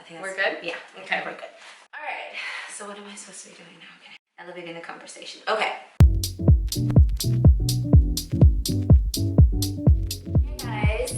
think we're good? Yeah. Okay. We're good. All right. So what am I supposed to be doing now? Okay. Elevating the conversation. Okay.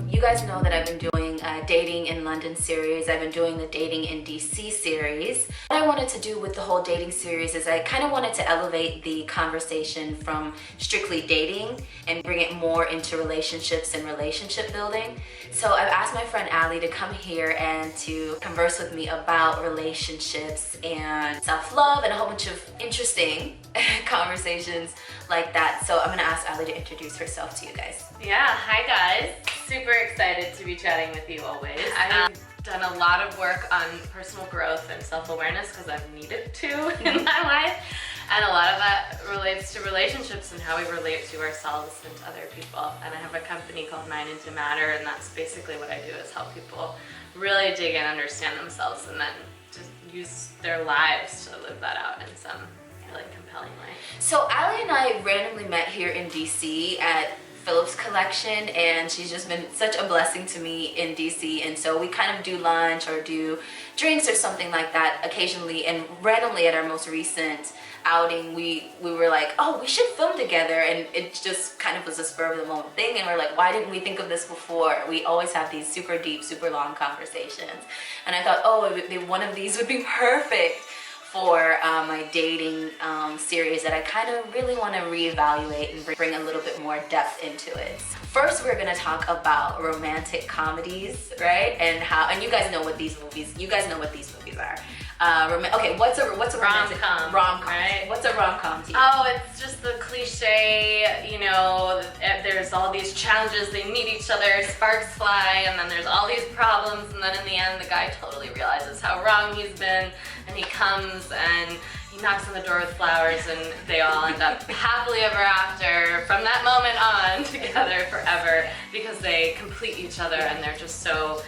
You guys know that I've been doing a Dating in London series. I've been doing the Dating in DC series. What I wanted to do with the whole dating series is I kind of wanted to elevate the conversation from strictly dating and bring it more into relationships and relationship building. So I've asked my friend Allie to come here and to converse with me about relationships and self-love and a whole bunch of interesting conversations like that. So I'm gonna ask Allie to introduce herself to you guys. Yeah, hi guys. Super excited to be chatting with you always. I've done a lot of work on personal growth and self-awareness because I've needed to in my life. And a lot of that relates to relationships and how we relate to ourselves and to other people. And I have a company called Mind Into Matter, and that's basically what I do, is help people really dig in, understand themselves, and then just use their lives to live that out in some really compelling way. So Allie and I randomly met here in DC at Phillips Collection, and she's just been such a blessing to me in DC, and so we kind of do lunch or do drinks or something like that occasionally. And randomly at our most recent outing, we were like, oh, we should film together, and it just kind of was a spur of the moment thing, and we're like, why didn't we think of this before? We always have these super deep, super long conversations, and I thought, oh, one of these would be perfect for my dating series that I kind of really want to reevaluate and bring a little bit more depth into it. First, we're going to talk about romantic comedies, right? And you guys know what these movies are. Okay, what's a romantic rom-com? Rom-com, right? What's a rom-com to you? Oh, it's just the cliche, you know, there's all these challenges, they meet each other, sparks fly, and then there's all these problems, and then in the end the guy totally realizes how wrong he's been, and he comes and he knocks on the door with flowers, and they all end up happily ever after from that moment on, together forever, because they complete each other and they're so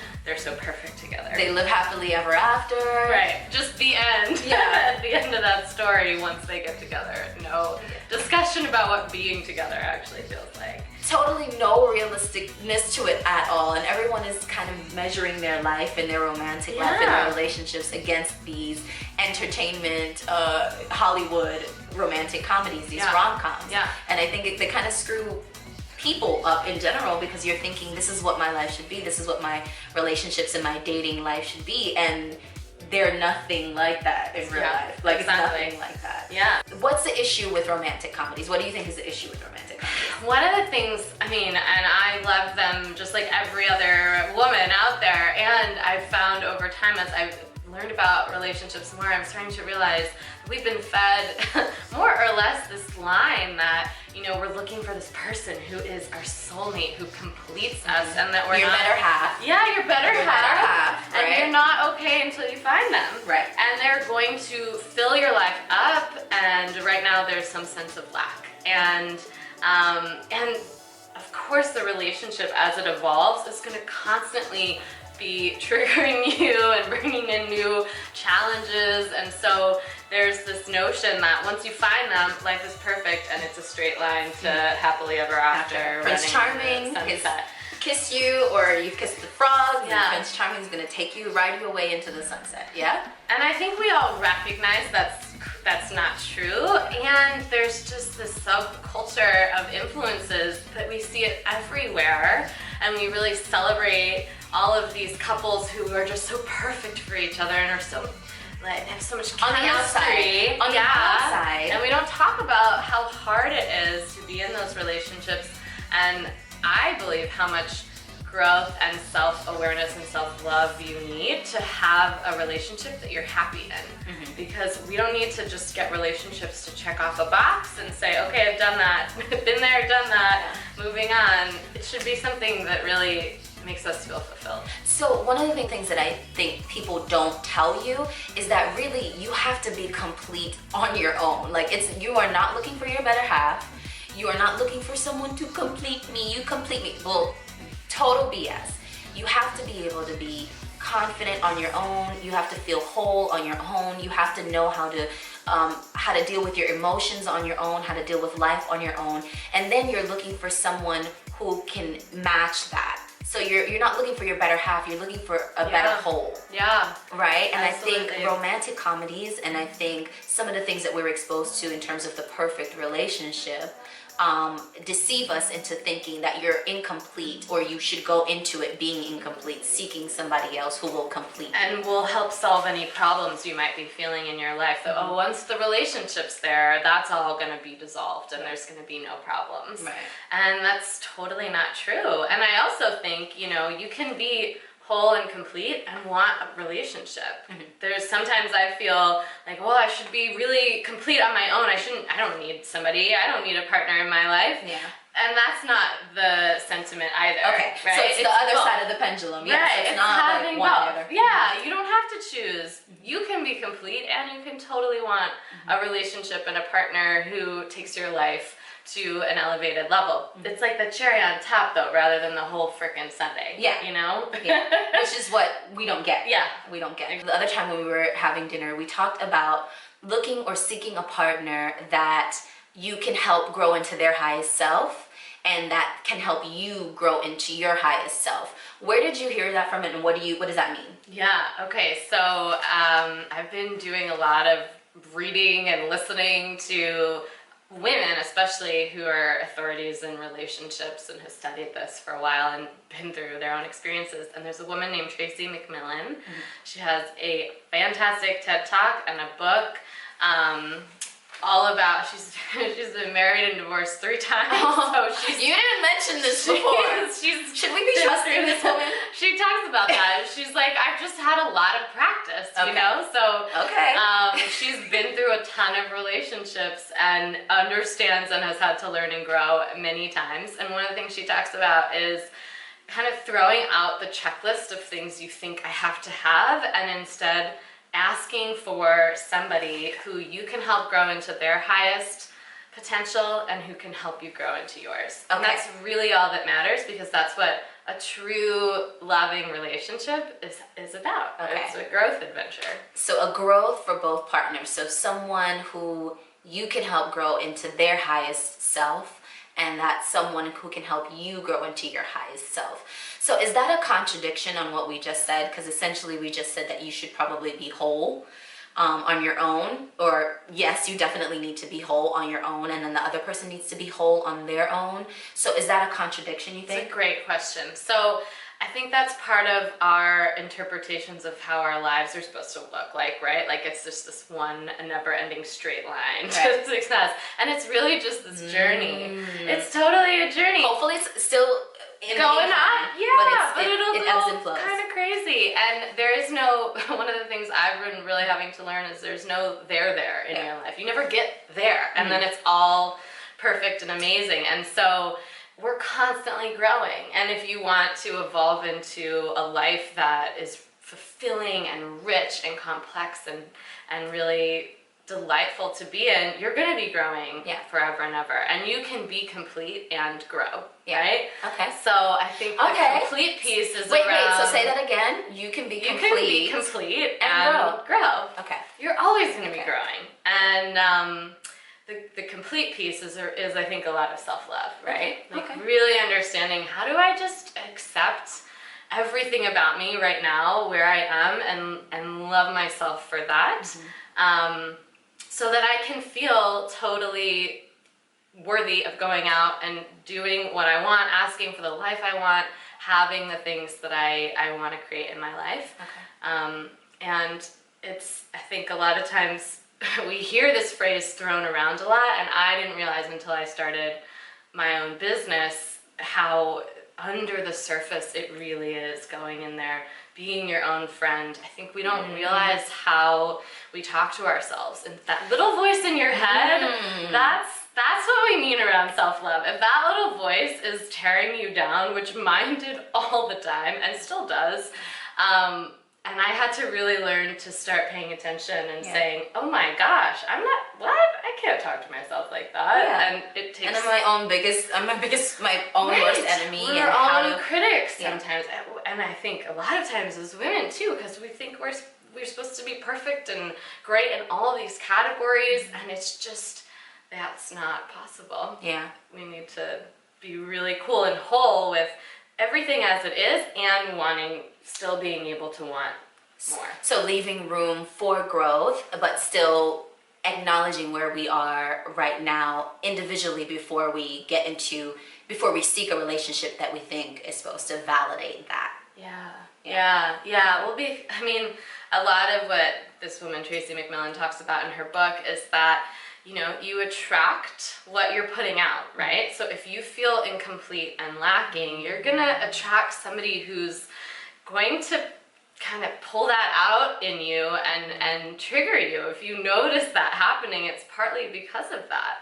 perfect together. They live happily ever after. Right, just the end. Yeah. At the end of that story, once they get together. No discussion about what being together actually feels like. Totally no realisticness to it at all, and everyone is kind of measuring their life and their romantic life and their relationships against these entertainment Hollywood romantic comedies, these rom-coms. Yeah. And I think they kind of screw people up in general, because you're thinking, this is what my life should be, this is what my relationships and my dating life should be, and they're nothing like that in real life. Like, exactly. It's nothing like that. Yeah. What's the issue with romantic comedies? What do you think is the issue with romantic comedies? One of the things, I mean, and I love them just like every other woman out there, and I've found over time as I've learned about relationships more, I'm starting to realize we've been fed more or less this line that, you know, we're looking for this person who is our soulmate, who completes us, and that we're your not, better half. Yeah, your better half. Right? And you're not okay until you find them. Right. And they're going to fill your life up, and right now there's some sense of lack. And of course the relationship as it evolves is going to constantly be triggering you and bringing in new challenges, and so there's this notion that once you find them, life is perfect and it's a straight line to happily ever after. Prince Charming kiss you, or you kiss the frog, and Prince Charming is going to take you, ride you away into the sunset. Yeah? And I think we all recognize that's not true, and there's just this subculture of influences that we see it everywhere, and we really celebrate all of these couples who are just so perfect for each other and are so like have so much chemistry on the outside. And we don't talk about how hard it is to be in those relationships, and I believe how much growth and self-awareness and self-love you need to have a relationship that you're happy in. Mm-hmm. Because we don't need to just get relationships to check off a box and say, okay, I've done that, been there, done that, moving on. It should be something that really makes us feel fulfilled. So one of the things that I think people don't tell you is that really you have to be complete on your own. Like, you are not looking for your better half. You are not looking for someone to complete me. You complete me. Well, total BS. You have to be able to be confident on your own. You have to feel whole on your own. You have to know how to deal with your emotions on your own, how to deal with life on your own. And then you're looking for someone who can match that. So you're not looking for your better half, you're looking for a better whole. Yeah. Right? And Absolutely. I think romantic comedies, and I think some of the things that we were exposed to in terms of the perfect relationship, deceive us into thinking that you're incomplete, or you should go into it being incomplete, seeking somebody else who will complete you. And will help solve any problems you might be feeling in your life. That, oh, once the relationship's there, that's all going to be dissolved and there's going to be no problems. Right. And that's totally not true. And I also think, you know, you can be whole and complete and want a relationship. There's sometimes I feel like, well, I should be really complete on my own. I don't need somebody. I don't need a partner in my life. Yeah. And that's not the sentiment either. Okay, right? so it's the other side of the pendulum. Yeah, Right, so it's it's not having like one or both. the other. Yeah, you don't have to choose. You can be complete, and you can totally want a relationship and a partner who takes your life to an elevated level. It's like the cherry on top, though, rather than the whole frickin' sundae. Yeah. You know? Yeah. Which is what we don't get. Yeah. We don't get. The other time when we were having dinner, we talked about looking or seeking a partner that you can help grow into their highest self, and that can help you grow into your highest self. Where did you hear that from, and what does that mean? Yeah, okay, so I've been doing a lot of reading and listening to women, especially who are authorities in relationships and have studied this for a while and been through their own experiences. And there's a woman named Tracy McMillan. She has a fantastic TED Talk and a book all about, she's been married and divorced 3 times. So You didn't mention this before. Should we be trusting this woman? She talks about that. She's like, I've just had a lot of practice, you know? So she's been through a ton of relationships and understands and has had to learn and grow many times. And one of the things she talks about is kind of throwing out the checklist of things you think I have to have, and instead asking for somebody who you can help grow into their highest potential and who can help you grow into yours. And that's really all that matters, because that's what a true loving relationship is about. It's a growth adventure. So a growth for both partners. So someone who you can help grow into their highest self, and that's someone who can help you grow into your highest self. So is that a contradiction on what we just said? Because essentially we just said that you should probably be whole on your own, or yes, you definitely need to be whole on your own, and then the other person needs to be whole on their own. So is that a contradiction, you think? It's a great question. So I think that's part of our interpretations of how our lives are supposed to look like, right? Like it's just this one never-ending straight line to success. And it's really just this journey. It's totally a journey. Hopefully it's still going up, but it'll it go ebbs and flows. Kind of crazy. And there is no, one of the things I've been really having to learn is there's no there in your life. You never get there, and then it's all perfect and amazing. And so we're constantly growing. And if you want to evolve into a life that is fulfilling and rich and complex and really delightful to be in, you're going to be growing forever and ever. And you can be complete and grow, right? Okay. So I think the complete piece is Wait, so say that again. You can be complete. You can be complete and grow. Okay. You're always going to be growing. And the complete piece is I think a lot of self-love, right? Like really understanding, how do I just accept everything about me right now, where I am, and love myself for that, so that I can feel totally worthy of going out and doing what I want, asking for the life I want, having the things that I want to create in my life. And it's, I think a lot of times we hear this phrase thrown around a lot, and I didn't realize until I started my own business how under the surface it really is going in there, being your own friend. I think we don't realize how we talk to ourselves, and that little voice in your head, that's what we mean around self-love. If that little voice is tearing you down, which mine did all the time and still does, and I had to really learn to start paying attention and saying, oh my gosh, I can't talk to myself like that. And it takes... And I'm my own worst enemy. We're our own critics sometimes. And I think a lot of times as women too, because we think we're supposed to be perfect and great in all these categories, and it's just, that's not possible. We need to be really cool and whole with everything as it is and still being able to want more. So leaving room for growth, but still acknowledging where we are right now individually before we seek a relationship that we think is supposed to validate that. Yeah. A lot of what this woman, Tracy McMillan, talks about in her book is that, you attract what you're putting out, right? So if you feel incomplete and lacking, you're gonna attract somebody who's going to kind of pull that out in you and trigger you. If you notice that happening, it's partly because of that.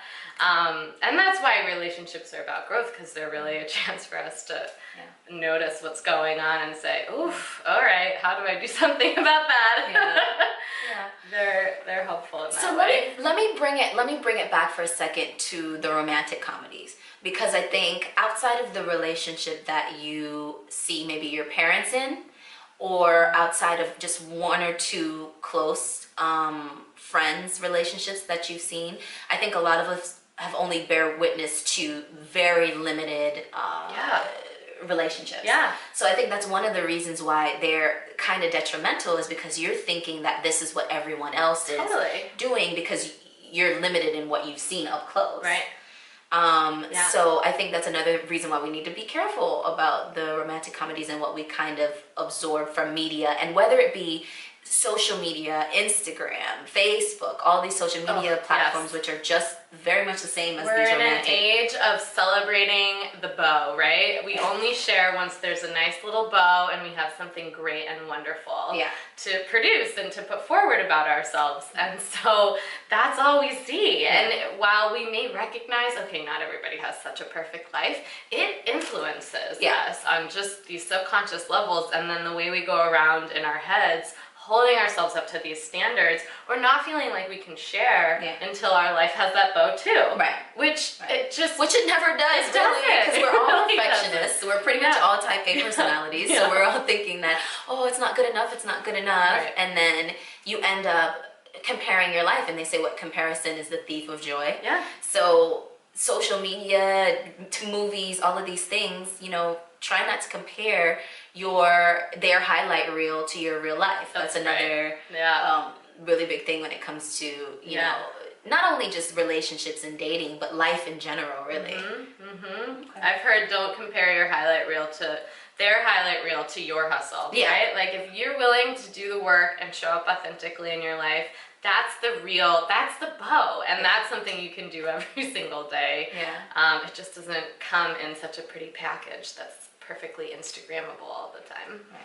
And that's why relationships are about growth, because they're really a chance for us to notice what's going on and say, oof, all right, how do I do something about that? They're helpful in that way. So let me bring it back for a second to the romantic comedies, because I think outside of the relationship that you see maybe your parents in, or outside of just one or two close friends relationships that you've seen, I think a lot of us have only bear witness to very limited relationships. Yeah. So I think that's one of the reasons why they're kind of detrimental, is because you're thinking that this is what everyone else is doing, because you're limited in what you've seen up close. Right. So I think that's another reason why we need to be careful about the romantic comedies and what we kind of absorb from media, and whether it be social media, Instagram, Facebook, all these social media platforms, which are just very much the same as these romantic. We're in an age of celebrating the bow, right? We only share once there's a nice little bow and we have something great and wonderful to produce and to put forward about ourselves. And so that's all we see. And while we may recognize, okay, not everybody has such a perfect life, it influences us on just these subconscious levels. And then the way we go around in our heads, holding ourselves up to these standards, or not feeling like we can share until our life has that bow too. Right. Which it never does, really, because we're all perfectionists. We're pretty much all type A personalities, so we're all thinking that, it's not good enough, Right. and then you end up comparing your life, and they say what comparison is the thief of joy. Yeah. So social media, to movies, all of these things, try not to compare their highlight reel to your real life. That's another really big thing when it comes to not only just relationships and dating, but life in general, really. Okay. I've heard, don't compare your highlight reel to their highlight reel to your hustle, right? Like, if you're willing to do the work and show up authentically in your life, that's the bow, and that's something you can do every single day. It just doesn't come in such a pretty package that's perfectly Instagrammable all the time. Right.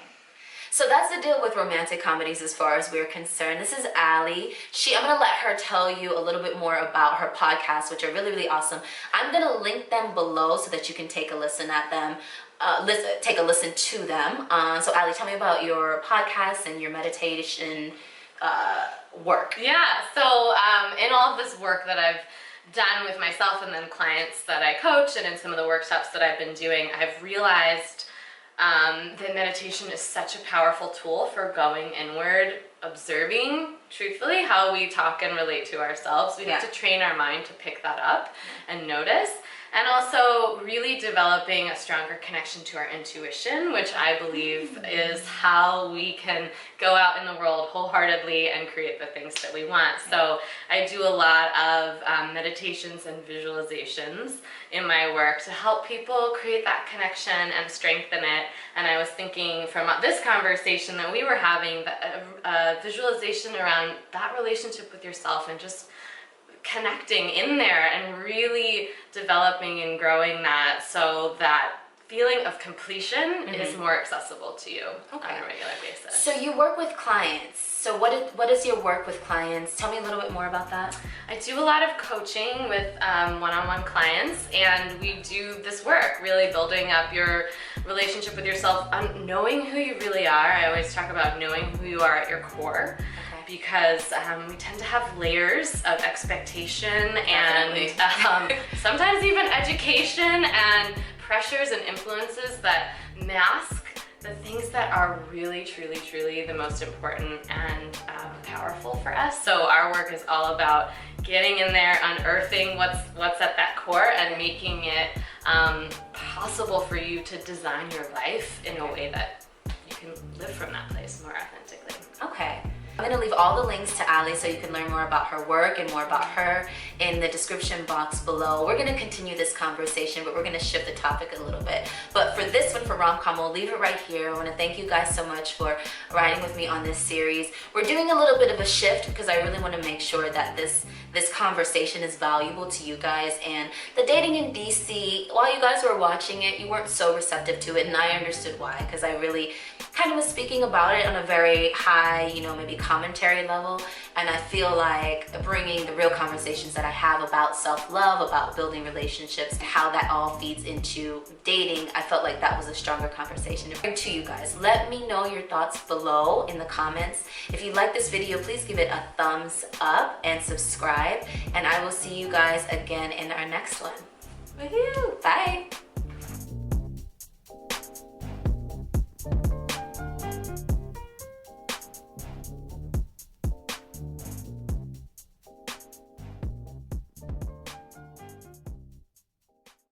So that's the deal with romantic comedies as far as we're concerned. This is Allie. I'm going to let her tell you a little bit more about her podcasts, which are really, really awesome. I'm going to link them below so that you can take a listen at them. Take a listen to them. So Allie, tell me about your podcasts and your meditation work. So in all of this work that I've done with myself and then clients that I coach, and in some of the workshops that I've been doing, I've realized that meditation is such a powerful tool for going inward, observing truthfully how we talk and relate to ourselves. We have to train our mind to pick that up and notice. And also really developing a stronger connection to our intuition, which I believe is how we can go out in the world wholeheartedly and create the things that we want. So I do a lot of meditations and visualizations in my work to help people create that connection and strengthen it. And I was thinking from this conversation that we were having, a visualization around that relationship with yourself and just connecting in there and really developing and growing that, so that feeling of completion is more accessible to you on a regular basis. So you work with clients. So what is your work with clients? Tell me a little bit more about that. I do a lot of coaching with one-on-one clients, and we do this work, really building up your relationship with yourself, knowing who you really are. I always talk about knowing who you are at your core. Because we tend to have layers of expectation and sometimes even education and pressures and influences that mask the things that are really, truly, truly the most important and powerful for us. So our work is all about getting in there, unearthing what's at that core and making it possible for you to design your life in a way that you can live from that place more authentically. Okay. I'm going to leave all the links to Allie so you can learn more about her work and more about her in the description box below. We're going to continue this conversation, but we're going to shift the topic a little bit. But for this one, for Rom Com, we'll leave it right here. I want to thank you guys so much for riding with me on this series. We're doing a little bit of a shift because I really want to make sure that this conversation is valuable to you guys. And the dating in DC, while you guys were watching it, you weren't so receptive to it, and I understood why, because I really kind of was speaking about it on a very high, you know, maybe commentary level. And I feel like bringing the real conversations that I have about self-love, about building relationships, how that all feeds into dating, I felt like that was a stronger conversation to bring to you guys. Let me know your thoughts below in the comments. If you like this video, please give it a thumbs up and subscribe. And I will see you guys again in our next one. Woohoo! Bye!